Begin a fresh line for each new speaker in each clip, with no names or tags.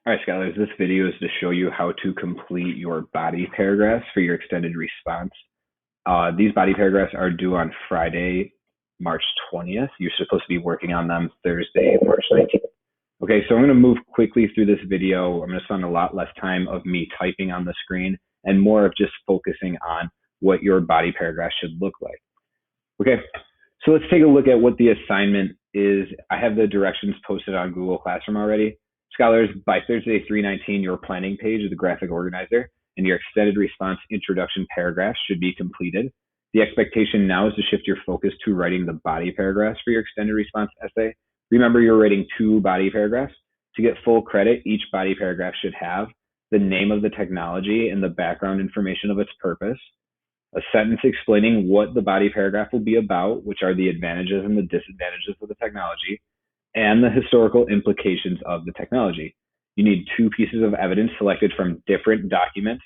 All right, scholars, this video is to show you how to complete your body paragraphs for your extended response. These body paragraphs are due on Friday, March 20th. You're supposed to be working on them Thursday, March 19th. Okay, so I'm going to move quickly through this video. I'm going to spend a lot less time of me typing on the screen and more of just focusing on what your body paragraph should look like. Okay, so let's take a look at what the assignment is. I have the directions posted on Google Classroom already. Scholars, by Thursday, 3/19, your planning page of the graphic organizer and your extended response introduction paragraph should be completed. The expectation now is to shift your focus to writing the body paragraphs for your extended response essay. Remember, you're writing 2 body paragraphs. To get full credit, each body paragraph should have the name of the technology and the background information of its purpose, a sentence explaining what the body paragraph will be about, which are the advantages and the disadvantages of the technology, and the historical implications of the technology. You need 2 pieces of evidence selected from different documents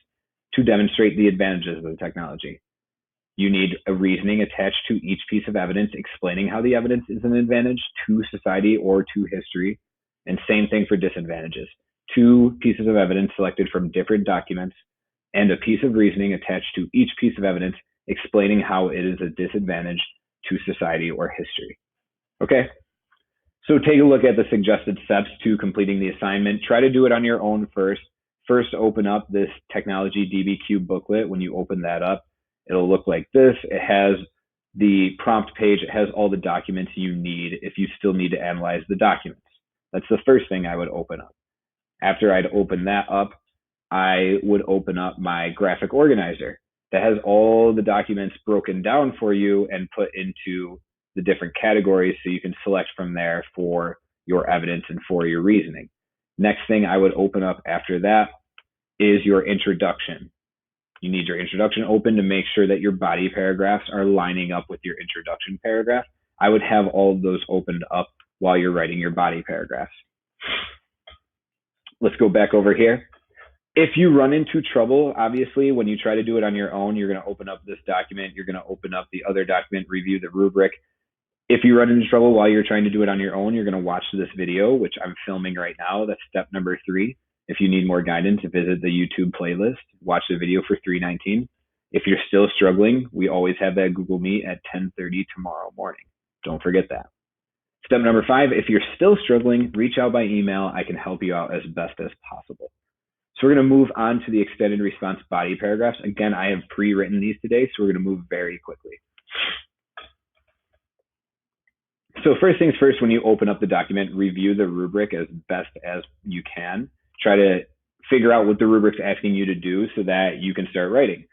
to demonstrate the advantages of the technology. You need a reasoning attached to each piece of evidence explaining how the evidence is an advantage to society or to history, and same thing for disadvantages. 2 pieces of evidence selected from different documents and a piece of reasoning attached to each piece of evidence explaining how it is a disadvantage to society or history. Okay? So take a look at the suggested steps to completing the assignment. Try to do it on your own first. First, open up this technology DBQ booklet. When you open that up, it'll look like this. It has the prompt page. It has all the documents you need if you still need to analyze the documents. That's the first thing I would open up. After I'd open that up, I would open up my graphic organizer that has all the documents broken down for you and put into the different categories so you can select from there for your evidence and for your reasoning. Next thing I would open up after that is your introduction. You need your introduction open to make sure that your body paragraphs are lining up with your introduction paragraph. I would have all of those opened up while you're writing your body paragraphs. Let's go back over here. If you run into trouble, obviously, when you try to do it on your own, you're going to open up this document. You're going to open up the other document, review the rubric. If you run into trouble while you're trying to do it on your own, you're going to watch this video, which I'm filming right now. That's step number 3. If you need more guidance, visit the YouTube playlist. Watch the video for 3/19. If you're still struggling, we always have that Google Meet at 10:30 tomorrow morning. Don't forget that. Step number 5, if you're still struggling, reach out by email. I can help you out as best as possible. So we're going to move on to the extended response body paragraphs. Again, I have pre-written these today, so we're going to move very quickly. So first things first, when you open up the document, review the rubric as best as you can. Try to figure out what the rubric's asking you to do so that you can start writing.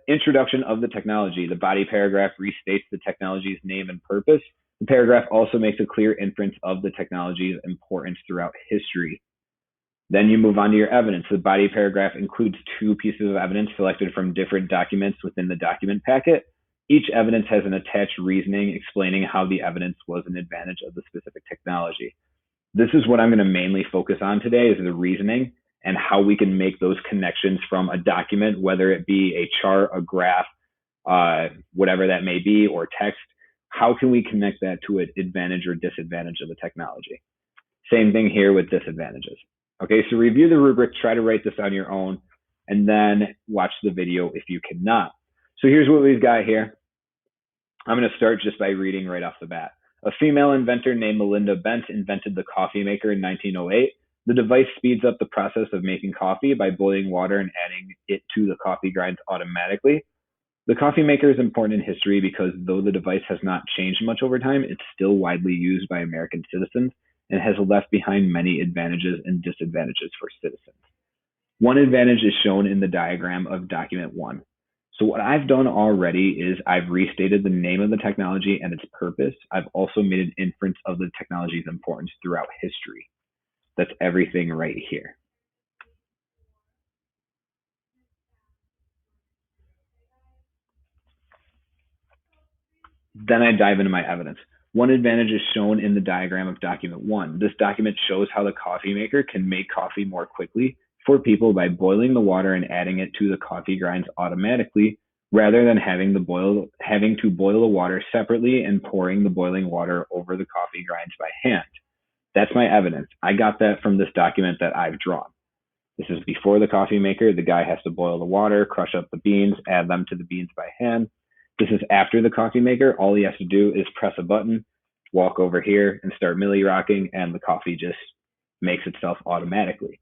Introduction of the technology. The body paragraph restates the technology's name and purpose. The paragraph also makes a clear inference of the technology's importance throughout history. Then you move on to your evidence. The body paragraph includes 2 pieces of evidence selected from different documents within the document packet. Each evidence has an attached reasoning explaining how the evidence was an advantage of the specific technology. This is what I'm going to mainly focus on today, is the reasoning and how we can make those connections from a document, whether it be a chart, a graph, whatever that may be, or text. How can we connect that to an advantage or disadvantage of the technology? Same thing here with disadvantages. Okay, so review the rubric, try to write this on your own, and then watch the video if you cannot. So here's what we've got here. I'm going to start just by reading right off the bat. A female inventor named Melinda Bent invented the coffee maker in 1908. The device speeds up the process of making coffee by boiling water and adding it to the coffee grinds automatically. The coffee maker is important in history because though the device has not changed much over time, it's still widely used by American citizens and has left behind many advantages and disadvantages for citizens. One advantage is shown in the diagram of document 1. So what I've done already is I've restated the name of the technology and its purpose. I've also made an inference of the technology's importance throughout history. That's everything right here. Then I dive into my evidence. One advantage is shown in the diagram of document 1. This document shows how the coffee maker can make coffee more quickly for people by boiling the water and adding it to the coffee grinds automatically, rather than having to boil the water separately and pouring the boiling water over the coffee grinds by hand. That's my evidence. I got that from this document that I've drawn. This is before the coffee maker. The guy has to boil the water, crush up the beans, add them to the beans by hand. This is after the coffee maker. All he has to do is press a button, walk over here, and start milli rocking, and the coffee just makes itself automatically.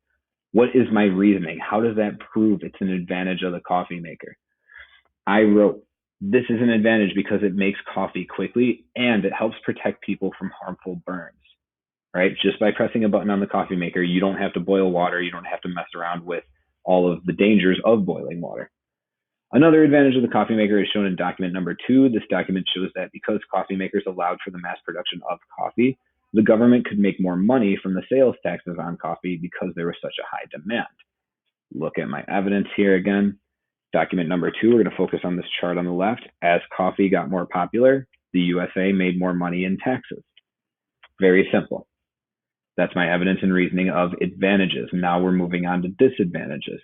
What is my reasoning? How does that prove it's an advantage of the coffee maker? I wrote, this is an advantage because it makes coffee quickly and it helps protect people from harmful burns. Right? Just by pressing a button on the coffee maker, you don't have to boil water. You don't have to mess around with all of the dangers of boiling water. Another advantage of the coffee maker is shown in document number 2. This document shows that because coffee makers allowed for the mass production of coffee, the government could make more money from the sales taxes on coffee because there was such a high demand. Look at my evidence here again. Document number 2, we're going to focus on this chart on the left. As coffee got more popular, the USA made more money in taxes. Very simple. That's my evidence and reasoning of advantages. Now we're moving on to disadvantages.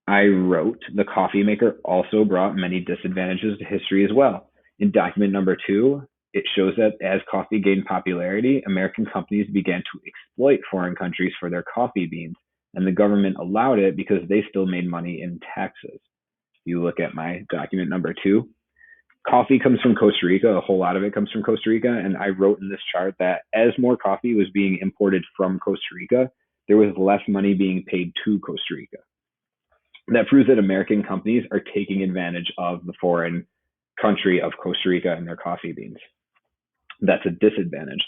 I wrote, the coffee maker also brought many disadvantages to history as well. In document number 2, it shows that as coffee gained popularity, American companies began to exploit foreign countries for their coffee beans, and the government allowed it because they still made money in taxes. You look at my document number 2. Coffee comes from Costa Rica. A whole lot of it comes from Costa Rica. And I wrote in this chart that as more coffee was being imported from Costa Rica, there was less money being paid to Costa Rica. That proves that American companies are taking advantage of the foreign country of Costa Rica and their coffee beans. That's a disadvantage.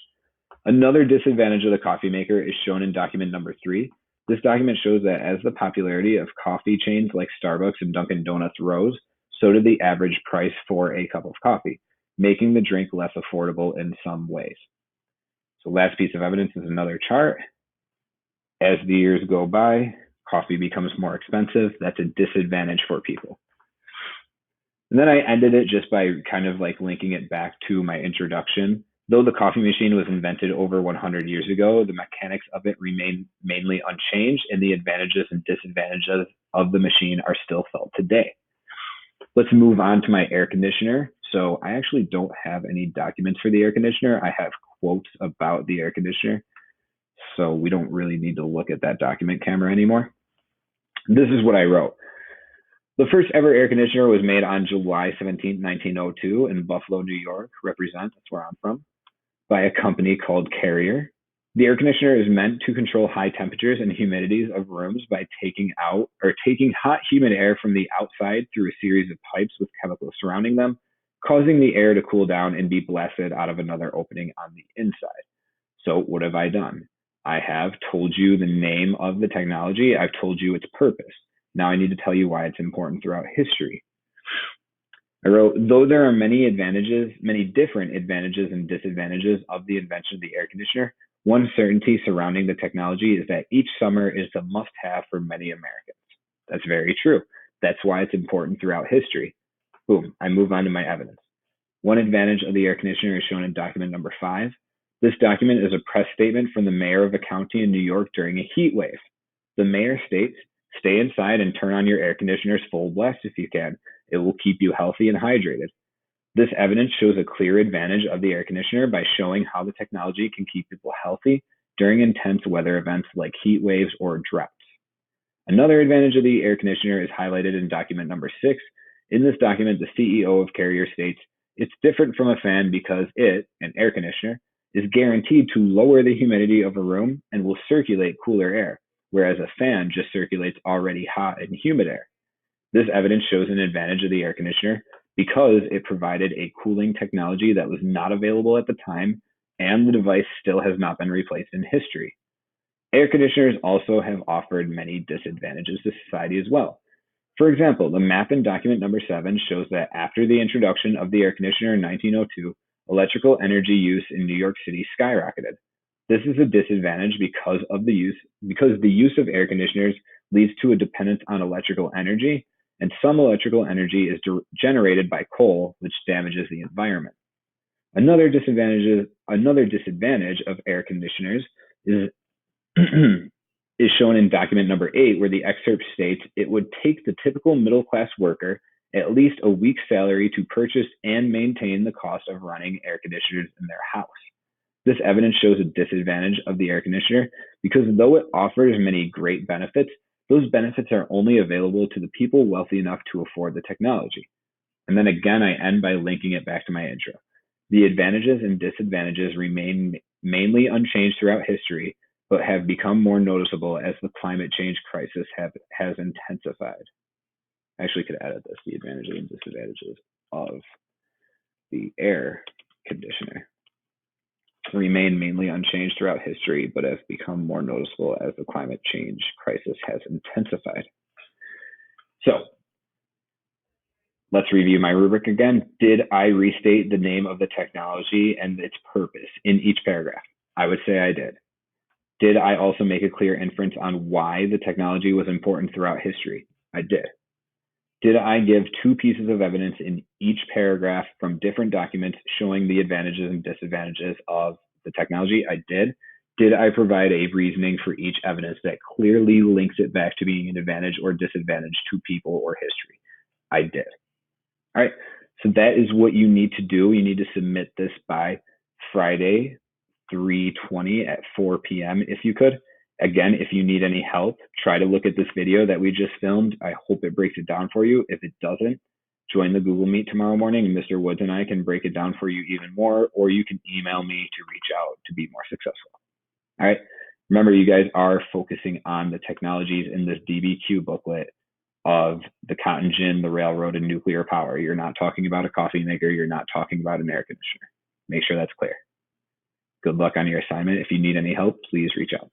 Another disadvantage of the coffee maker is shown in document number 3. This document shows that as the popularity of coffee chains like Starbucks and Dunkin' Donuts rose, so did the average price for a cup of coffee, making the drink less affordable in some ways. So last piece of evidence is another chart. As the years go by, coffee becomes more expensive. That's a disadvantage for people. And then I ended it just by kind of like linking it back to my introduction. Though the coffee machine was invented over 100 years ago, the mechanics of it remain mainly unchanged, and the advantages and disadvantages of the machine are still felt today. Let's move on to my air conditioner. So I actually don't have any documents for the air conditioner. I have quotes about the air conditioner. So we don't really need to look at that document camera anymore. This is what I wrote. The first ever air conditioner was made on July 17, 1902 in Buffalo, New York, that's where I'm from, by a company called Carrier. The air conditioner is meant to control high temperatures and humidities of rooms by taking hot, humid air from the outside through a series of pipes with chemicals surrounding them, causing the air to cool down and be blasted out of another opening on the inside. So what have I done? I have told you the name of the technology. I've told you its purpose. Now I need to tell you why it's important throughout history. I wrote, though there are many different advantages and disadvantages of the invention of the air conditioner, one certainty surrounding the technology is that each summer is a must-have for many Americans. That's very true. That's why it's important throughout history. Boom, I move on to my evidence. One advantage of the air conditioner is shown in document number 5. This document is a press statement from the mayor of a county in New York during a heat wave. The mayor states, stay inside and turn on your air conditioners full blast if you can. It will keep you healthy and hydrated. This evidence shows a clear advantage of the air conditioner by showing how the technology can keep people healthy during intense weather events like heat waves or droughts. Another advantage of the air conditioner is highlighted in document number 6. In this document, the CEO of Carrier states, it's different from a fan because it, an air conditioner, is guaranteed to lower the humidity of a room and will circulate cooler air, whereas a fan just circulates already hot and humid air. This evidence shows an advantage of the air conditioner because it provided a cooling technology that was not available at the time, and the device still has not been replaced in history. Air conditioners also have offered many disadvantages to society as well. For example, the map in document number 7 shows that after the introduction of the air conditioner in 1902, electrical energy use in New York City skyrocketed. This is a disadvantage because the use of air conditioners leads to a dependence on electrical energy, and some electrical energy is generated by coal, which damages the environment. Another disadvantage of air conditioners is is shown in document number 8, where the excerpt states it would take the typical middle-class worker at least a week's salary to purchase and maintain the cost of running air conditioners in their house. This evidence shows a disadvantage of the air conditioner because though it offers many great benefits, those benefits are only available to the people wealthy enough to afford the technology. And then again, I end by linking it back to my intro. The advantages and disadvantages remain mainly unchanged throughout history, but have become more noticeable as the climate change crisis has intensified. I actually could edit this, the advantages and disadvantages of the air conditioner remain mainly unchanged throughout history, but have become more noticeable as the climate change crisis has intensified. So let's review my rubric again. Did I restate the name of the technology and its purpose in each paragraph? I would say I did. Did I also make a clear inference on why the technology was important throughout history? I did. Did I give two pieces of evidence in each paragraph from different documents showing the advantages and disadvantages of the technology? I did. Did I provide a reasoning for each evidence that clearly links it back to being an advantage or disadvantage to people or history? I did. All right, so that is what you need to do. You need to submit this by Friday, 3/20 at 4 p.m. if you could. Again, if you need any help, try to look at this video that we just filmed. I hope it breaks it down for you. If it doesn't, join the Google Meet tomorrow morning and Mr. Woods and I can break it down for you even more, or you can email me to reach out to be more successful. All right, remember you guys are focusing on the technologies in this DBQ booklet of the cotton gin, the railroad, and nuclear power. You're not talking about a coffee maker. You're not talking about an air conditioner. Make sure that's clear. Good luck on your assignment. If you need any help, please reach out.